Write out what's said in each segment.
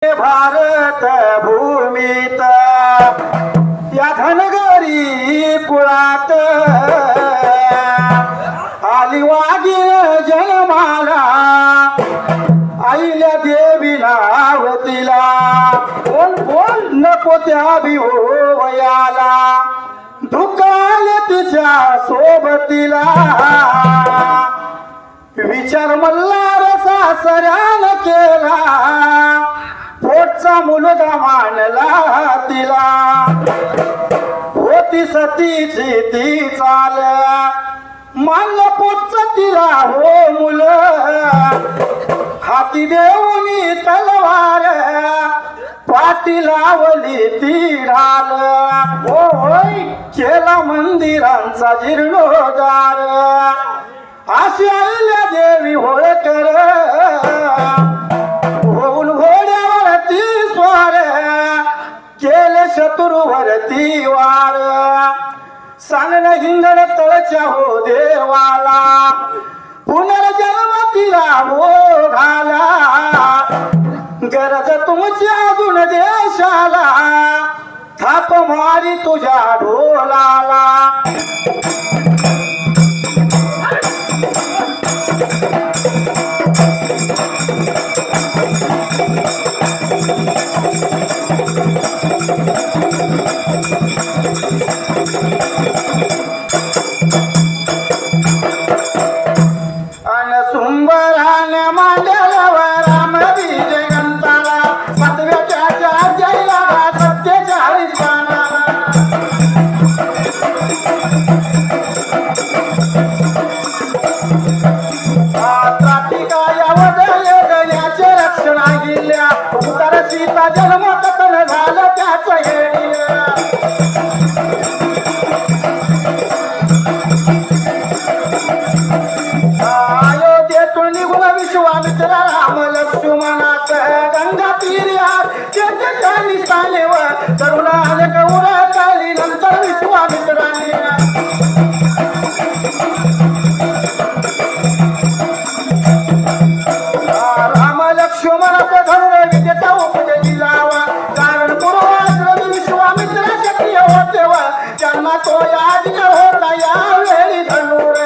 भारत भूमीत या धनगरी कुळात आली वाघीण जन्माला आईल्या देवी नावतीला बोल बोल नको त्या भिवयाला धुकाले तिच्या सोबतीला विचार मल्हार सासऱ्यान केला पोटचा मुलगा मानला तिला होती सतीची ती चाल मानलं पोटच तिला हो मुल हाती देऊनी तलवार पाठी लावली ती ढाल होय केला मंदिरांचा जीर्णोद्धार अशी आल्या देवी होळकर होऊन घोड्यावरती स्वार केले शत्रूवरती वार सांगण हिंगण तळच्या हो देवाला पुनर्जन्म तिला हो घाला गरज तुमची अजून देशाला थाप मारी तुझ्या ढोलाला सीता जन्म कथन झालं त्याच अयोध्येतून निघून विश्वामित्र राम लक्ष्मणास गंगा तीर्यात निघाले तरुण आले कौर काली नंतर विश्वामित्राने राम लक्ष्मणाचा धनुर विद्येचा उपदेश दिलावा कारण पूर्वाश्रमी विश्वामित्र शक्य होते व जन्मा तो याद होता यावेळी धनुर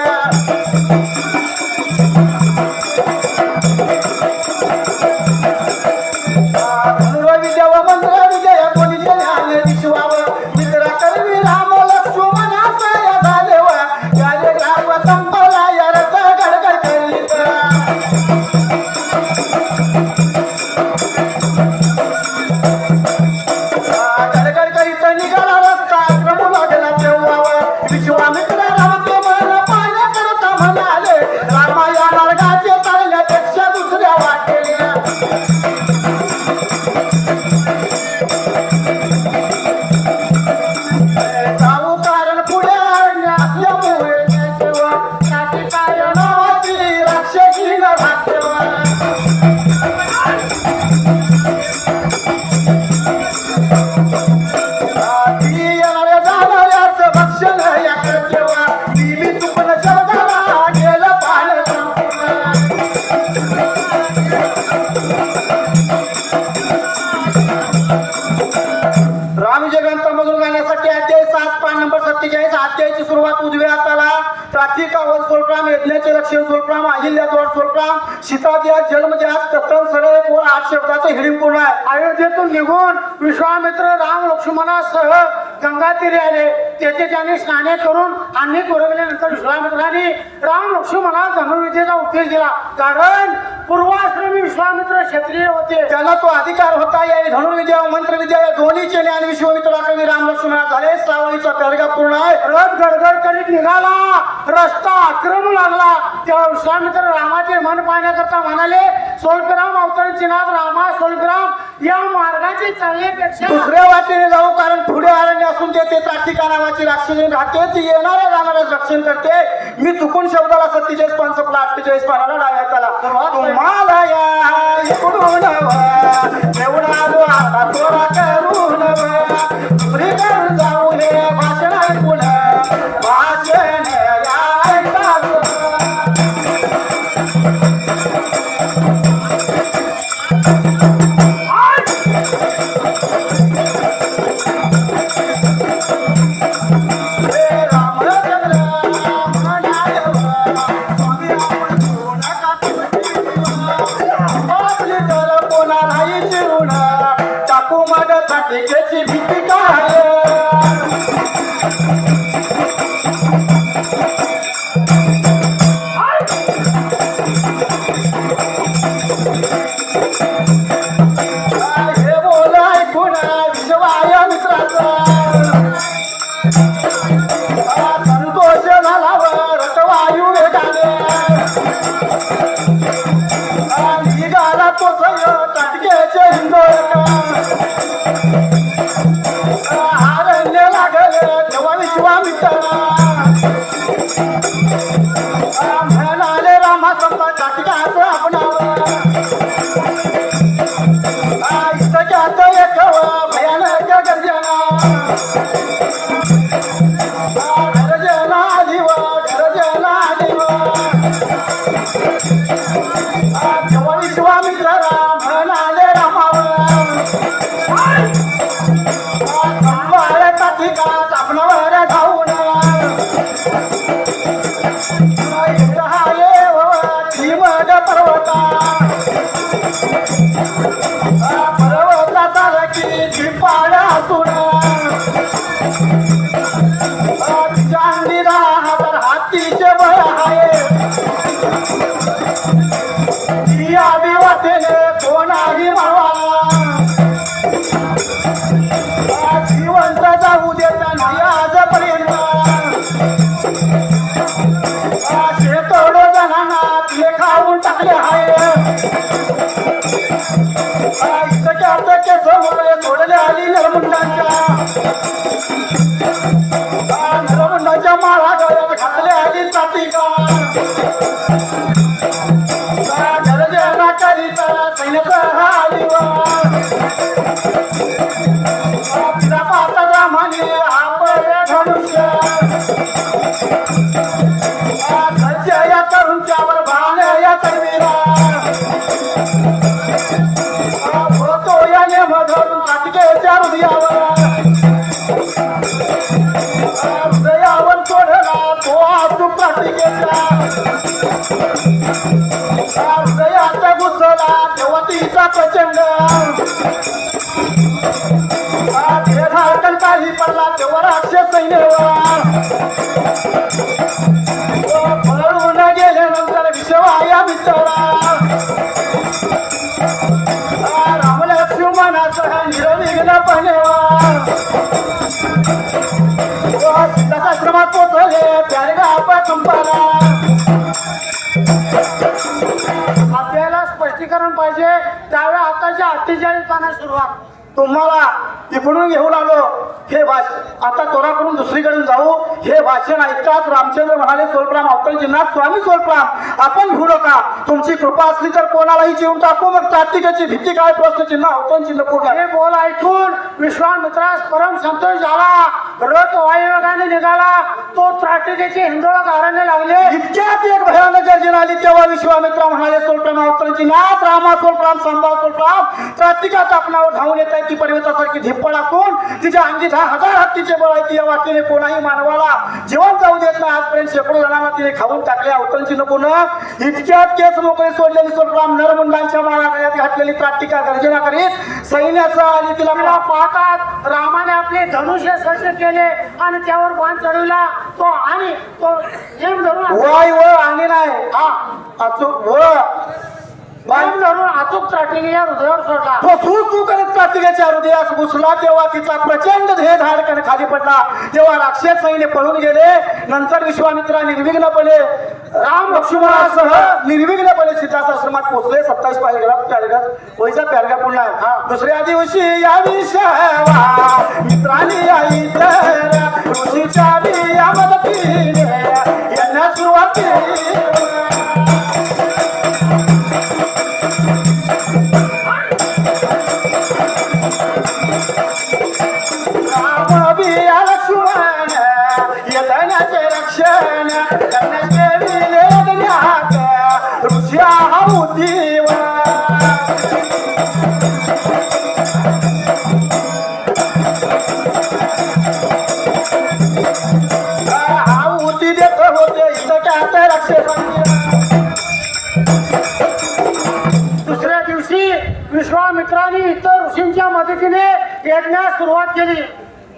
धनुर विद्या व मंत्र विजय कोणी ज्ञान विश्वावर मित्रा करवी राम लक्ष्मणाचा या झाले व याले राम संपला या रथ गडगड करीत निघाला रस्ता क्रमू लागला तेव्हा विश्वामित्र रामचे मन पाण्या करता म्हणाले रामा या मार्गाचे चालण्यापेक्षा दुसऱ्या वाटेला जाऊ कारण पुढे असल्यामुळे काय नावाची राक्षसी न भाग्यवा अध्यायाची सुरुवात उजव्या हाताला प्राचीन अवध सोलप्राम यज्ञाचे लक्ष्य सोलप्राम अहिल्या द्वार सोलप्राम सीताद्या जन्मद्यास तत्तन सरळ पूर्ण 8 शब्दाचं हिडिंग पूर्ण आहे. अयोध्येतून निघून विश्वामित्र राम लक्ष्मणासह गंगा तीरे आले. तेथे त्यांनी स्नाने करून आणि पुरवल्यानंतर विश्वामित्राने राम लक्ष्मणास धनुर्विद्येचा उपदेश दिला. कारण पूर्वाश्रमी विश्वामित्र क्षत्रिय होते त्यांना तो अधिकार होता. या धनुर्विद्या व मंत्रविद्या या दोन्हीचे ज्ञान विश्वामित्राकडे राम लक्ष्मणास झाले. श्रावणीचा तडगा पूर्ण आहे. रथ गडगड करीत निघाला रस्ता आक्रमू लागला तेव्हा विश्वामित्र रामाचे मन पाहण्याकरता म्हणाले सोलग्राम अवतरणचे नाथ रामा सोलग्राम या मार्गाचे चालण्यापेक्षा दुसऱ्या वाटेने जाऊ कारण पुढे अरण्य असून ते त्राटिका नावाची राक्षसी राहते ती येणाऱ्या जाणाऱ्या रक्षण करते. मी चुकून शब्दाला 47 पान संपला 48 पानाला डाव्या हाताला तुम्हाला या इकडून एवढा आता तोरा करून दुसरी करून जाऊ नये भाषण ऐकून भाषण या आई चिरून टाकू मग त्राटिकेची भीती काय हे बोल ऐकून विश्वाय मित्राचा संतोष झालावर रटवायू वेगाने निघाला तो टाटकेचे हिंदोळका हारण्य लागले तेव्हा विश्वामित्र म्हणाले रामा समजा टाटकाच आपणावर इतक्यात एक भयानक गर्जना गर्जना आलीव गर्जना आलीव तेव्हा विश्वामित्र म्हणाले रामावर संभाळ टाटिकाच आपणावर धावून मग पर्वता पर्वता झाला की झिपाड असून चांदीला हातर हातीचे बळ आहे ती आधी वाटेने कोणाही मारवाला जिवंत जाऊ देता नाही आजपर्यंत शेतोड जणांना तिले खाऊन टाकले आहे इतक्यात केसमुळे सोडले आली नरमुंडाच्या माळा गळ्यात घातले आली त्राटिका गर्जना करीता सैन्याचा आली तिला पाहता रामाने आपले धनुष्य सज्ज या तरुणच्यावर भान या तैवीरा होतो या नेम धरून त्राटिकेच्या हृदयावर सोडला तो आतू त्राटिकेच्या हृदयात घुसला तेव्हा तिचा प्रचंड धाकण काही पडला तेव्हा राक्षस सैन्यवा पळून गेल्यानंतर विश्वाया मित्रा रामलक्ष्मणासह निर्विघ्नपणे सीताश्रमात पोचले प्यारगाव संपाला आपल्याला स्पष्टीकरण पाहिजे त्यावेळी आताच्या 48 पाना सुरुवात तुम्हाला इकडून घेऊन आलो हे भाषण आता तोराकडून दुसरीकडून जाऊ हे भाषण ऐकताच रामचंद्र म्हणाले सोलप्राम अवतरणजींना स्वामी सोलप्राम आपण घेऊ नका तुमची कृपा असली तर कोणालाही जीवन टाकू मग त्राटिकेची भीती काय प्रश्नचिन्ह अवतरणचिन्ह पूर्ण हे बोल ऐकून विश्वामित्रास परम संतोष झाला रथ वायुवेगाने निघाला तो त्राटिकेचे हिंदोळ गारणे लागले इतक्यात एक भयानक गर्जना आली तेव्हा विश्वामित्र म्हणाले सोलप्राम अवतरणजींनाथ रामा सोलप्राम संभा सोलप्राम त्राटिकाच्या आपणावर धावून येत ती पर्वतासारखी धिप्पड असून तिच्या अंगी 10,000 हत्तीचे बळ आहे या वाटेने कोणाही मानवाला जीवन जाऊ देत नाही आजपर्यंत शेकडो जणांना तिने खाऊन टाकले अवतरणची नको इतक्यात केस मोकळे सोडलेली सोलप्राम नरमुंडांच्या माळा गळ्यात घातलेली त्राटिका गर्जना करीत सैन्यासह आली तिला पाहतात रामाने आपले धनुष्य सज्ज केले आणि त्यावर बाण चढवला तो आणि तो वाय व आणि नाही हा अचूक व बाण धरून अचूक त्राटिकेच्या हृदयावर सोडला तो सू करत त्राटिकेच्या हृदयास घुसला तेव्हा तिचा प्रचंड ध्येय धाडकन खाली पडला तेव्हा राक्षस सैन्य पळून गेले नंतर विश्वामित्रा निर्विघ्नपणे राम लक्ष्मणासह निर्विघ्नपणे सीताश्रमात पोहोचले 27 पॅरेग्राफ वैसा पॅरेग्राफ पुन्हा दुसऱ्या दिवशी या विषवा मित्रांनी आई तर ऋषीच्या मदतीने यांना सुरुवात केली रक्षण ऋषा देव आहुती देत होते इतक्यात राक्षसांनी दुसऱ्या दिवशी विश्वामित्राने आणि इतर ऋषींच्या मदतीने यज्ञास सुरुवात केली.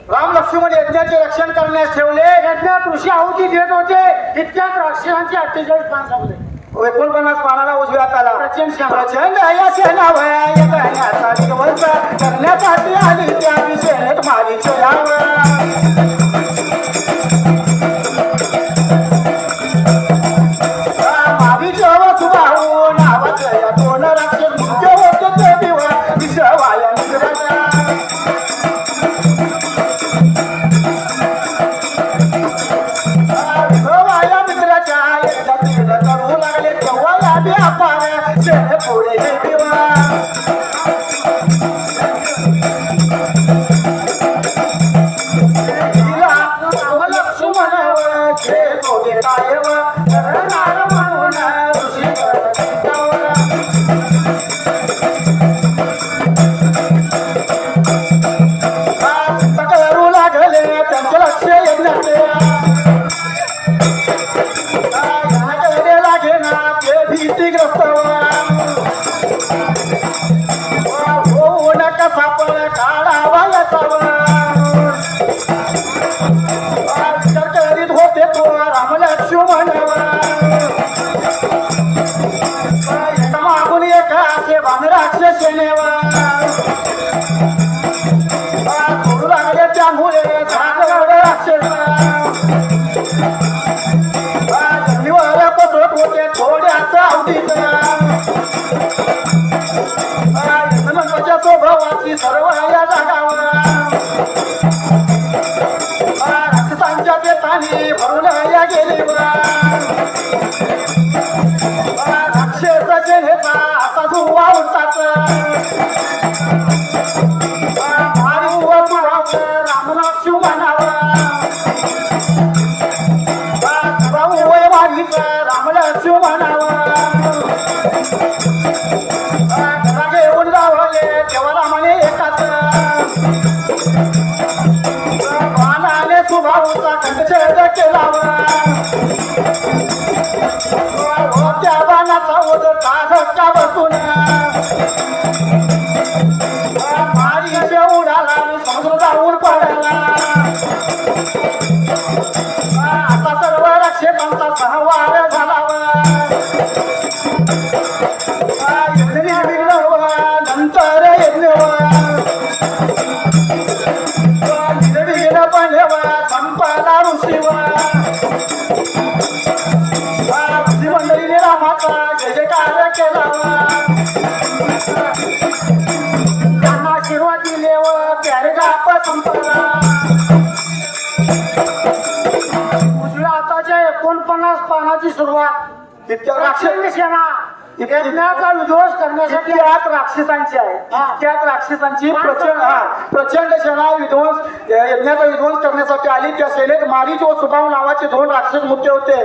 राम लक्ष्मण यज्ञाचे रक्षण करण्यास ठेवले. यज्ञात ऋषी आहुती देत होते. इतक्यात राक्षसांचे 48 पान संपले. 49 पानाला उजव्यात आला. प्रचंड या सेना भया यज्ञाचा दिवस करण्यासाठी आली त्या विषयात मारीचे सर्व या जागावर रक्तांच्या बेताने भरून या गेले राक्षस जेनेचा असा धुवा उठतात राम लक्ष्मणावर राम लक्ष्मणावर घेऊन जावले तेव्हा रामाने एकाच बाणाने सुभाऊचा कंछेद केला त्या बाणाचा ओझा धक्का बसून मारीचे उडाला समुद्र जाऊन पडला आता सर्व रक्षकांचा सहवार झाला नंतर संपाला ऋषी मंडळीने रामाचा जय जयकार केला त्यांना आशीर्वाद दिले व पॅरेग्राफ संपला. उजव्या हाताच्या 49 पानाची सुरुवात राक्षस सेना यज्ञाचा विध्वंस करण्यासाठी यात राक्षसांची आहे. त्यात राक्षसांची प्रचंड सेना विध्वंस यज्ञाचा विध्वंस करण्यासाठी आली. त्या सेनेत मारीच व सुभाव नावाचे 2 राक्षस मुख्य होते.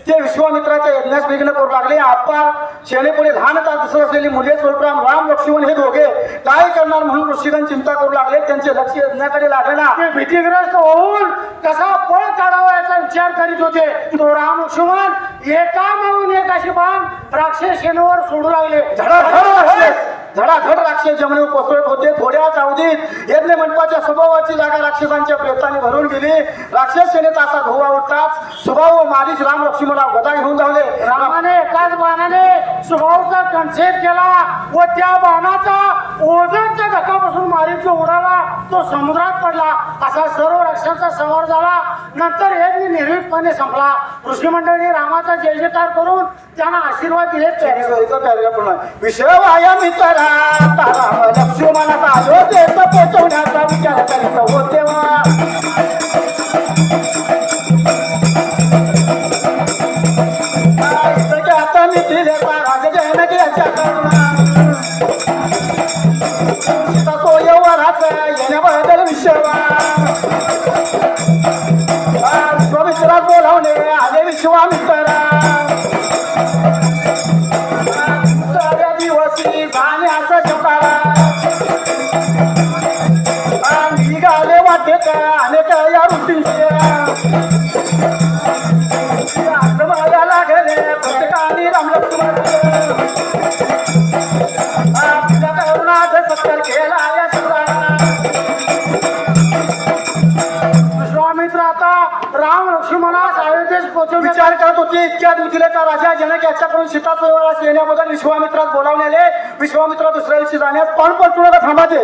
ते विश्वामित्राच्या यज्ञास विघ्न करू लागले. आपण सेनेपुढे लहान तास दिसत असलेली मुले स्वरूपराम राम लक्ष्मण हे दोघे काय करणार म्हणून ऋषीगण चिंता करू लागले. त्यांचे लक्ष यज्ञाकडे लागेना. ते भीतीग्रस्त होऊन कसा पळ काढावा याचा विचार करीत होते. तो राम लक्ष्मण एका मागून एक अशी बाण राक्षस सेनेवर सोडू लागले. धडाधड राक्षस जमिनीवर कोसळत होते. थोड्याच अवधीत यज्ञ मंडपाच्या स्वभावाची जागा राक्षसांच्या प्रेताने भरून गेली. राक्षस सेनेचा असा धोवा उठताच सुभाव व मारीच राम लक्ष्मणाला गदा घेऊन धावले. रामाने एकाच बाणाने सुभावचा कंछेद केला व त्या बाणाचा ओझरच्या धक्कापासून मारीच उडाला. तो समुद्रात पडला. असा सर्व राक्षसांचा संहार झाला. नंतर यज्ञ निर्भीकपणे संपला. ऋषी मंडळी रामाचा जय जयकार करून त्यांना आशीर्वाद दिले. विषय वाया मित्रा राम लक्ष्मणाचा अयोध्येत पोचवण्याचा विचार करीत होते. आता मी दिले राजजनकीच्या येण्याबद्दल विश्वामित्रात बोलावले आले विश्वामित्रा. दिवसी जाण्याचा चकारा निघाले वाटेत अनेक या ऋषींचे आश्रमाला लागले प्रत्येकाने राम लक्ष्मण करुणाच सत्कार केला या शिवरायांना. विश्वामित्र आता राम लक्ष्मणास अयोध्येस पोहोचवण्याचा विचार करत होते. इतक्यात मिथिलेचा राजा जनक याच्याकडून सीता स्वयंवरास येण्याबद्दल विश्वामित्रास बोलावलेले. विश्वामित्र दुसऱ्या दिवशी जाण्यास पान पलटू नका थांबाते.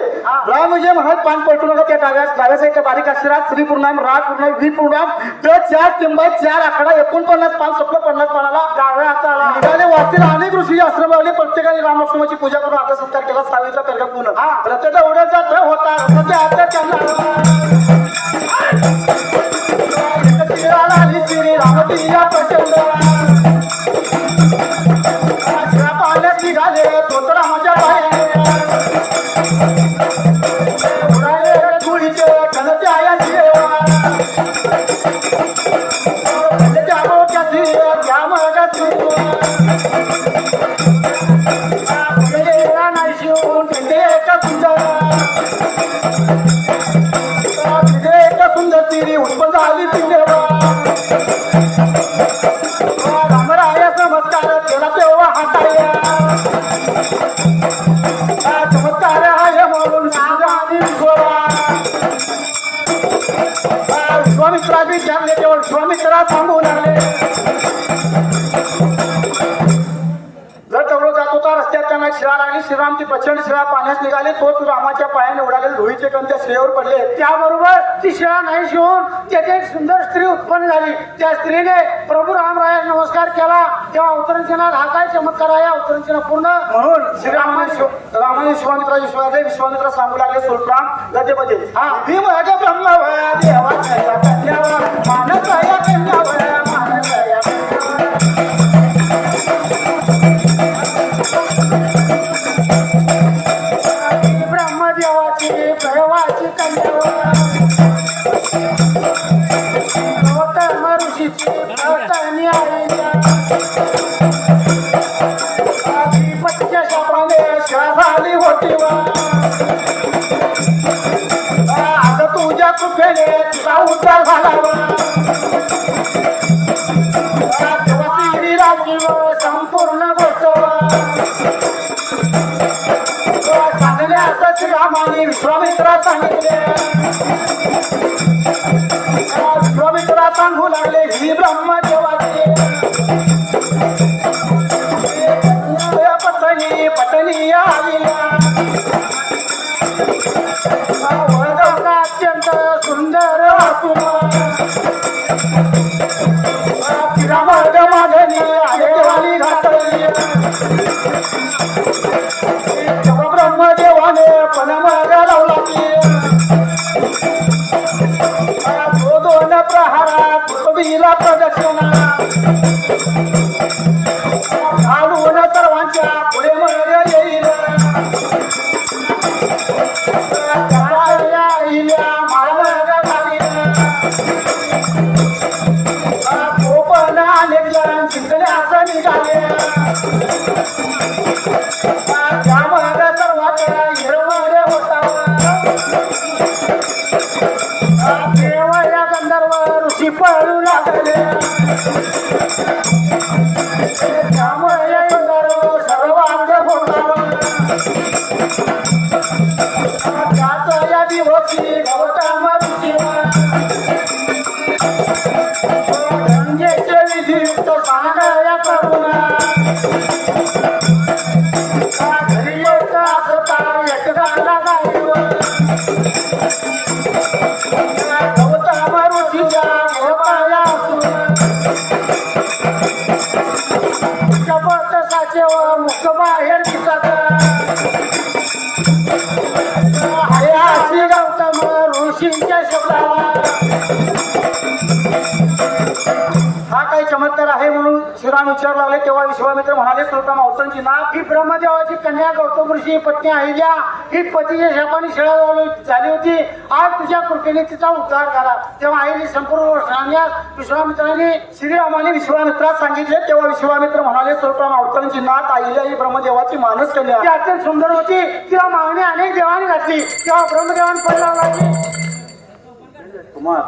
राम जे म्हणत पान पलटू नका त्या डाव्याचा एका बारीक अक्षरात श्री पूर्णाम राग पूर्णाम व्ही पूर्णाम तर 4 टिंबात 4 आकडा 49 पान सपलं 50 पानाला डाव्या हाताला निघाले. वाटतील अनेक ऋषी आश्रम लावले. प्रत्येकाने राम लक्ष्मणाची पूजा करून आता सत्कार केला. सावित्रा कर्ग पूर्ण प्रत्येक एवढ्याचा तर होता म्हणजे आता त्यांना श्री रामती या प्रचंड पाण्यात निघाले तोच रामाच्या पायाने उडाले धुळीचे घनते आयाची त्या मोक्याची त्या मगाची नाही शिवून एका सुंदर एका सुंदर तिरी उत्पन्न झाली पिंडेवा रामराया चमत्कार केला तेव्हा हाताया चमत्कार आहे म्हणून विश्वामित्रा विचारले तेव्हा विश्वामित्रा सांगू लागले. जर तेवढं जात होता रस्त्यात त्यांना शिळा लागली. श्रीरामची प्रचंड शिळा पाण्यास निघाली. तोच रामाच्या पायाने उडाले धुळीचे कण त्या शिळेवर पडले. त्याबरोबर ती शिळा नाही शिवून त्याची एक सुंदर स्त्री उत्पन्न झाली. त्या स्त्रीने प्रभू रामराया नमस्कार केला. तेव्हा अवतरणचिन्हात हा काय चमत्कार आहे. अवतरणचिन्ह पूर्ण म्हणून रामाने विश्वामित्रा सांगू लागले सोलप्राम गदेमध्ये भीम ब्रह्म देवा मानस ब्रह्मदेवाची प्रवाची कन्या ऋषीची पतीच्या शापाने झाली होती. आता तुझ्या कृपेने तुझा उद्धार झाला. संपूर्ण गोष्ट चांगले असं श्रीरामाने विश्वामित्रा सांगितले. विश्वामित्रा सांगू लागले ही ब्रह्मदेवाची पत्नी आईला अत्यंत सुंदर मागणी घातली. ब्रह्मदेवाने पणमाग लावला दोन प्रहारात पृथ्वीला प्रदक्षिणा घालून सर्वांच्या पुढे मग येईल. निघाले त्यामध्ये सर्वात हिरवडे होता. देवा या गंधर्व ऋषी पळू लागले. त्यामुळे या गंधर्व सर्वांग होता. त्याच या दिवशी गौतम ऋषी गंगेचे विधियुक्त सांगया करुणा घरी येत असता एकदा गौतम ऋषीच्या गोपाया शपथ साचे व मुख बाहेर दिसत अशी गौतम ऋषींच्या शब्दाला हा काही चमत्कार आहे म्हणून श्रीराम विचारू लागले. तेव्हा विश्वामित्र म्हणाले श्रोता मावतांची नाव ही ब्रह्मदेवाची कन्या गौतम ऋषी पत्नी अहिल्या ही पतीच्या शापाने शिळा झाली होती. आज तुझ्या कृपेने तिचा उद्धार झाला. तेव्हा आईने संपूर्ण सांगण्यास विश्वामित्राने श्रीरामाने विश्वामित्रास सांगितले. तेव्हा विश्वामित्र म्हणाले श्रोता मावतांची नाथ अहिल्या ही ब्रह्मदेवाची मानस कन्या ती अत्यंत सुंदर होती. तिला मागणी अनेक देवाने घातली. तेव्हा ब्रह्मदेवाने पडला कुमार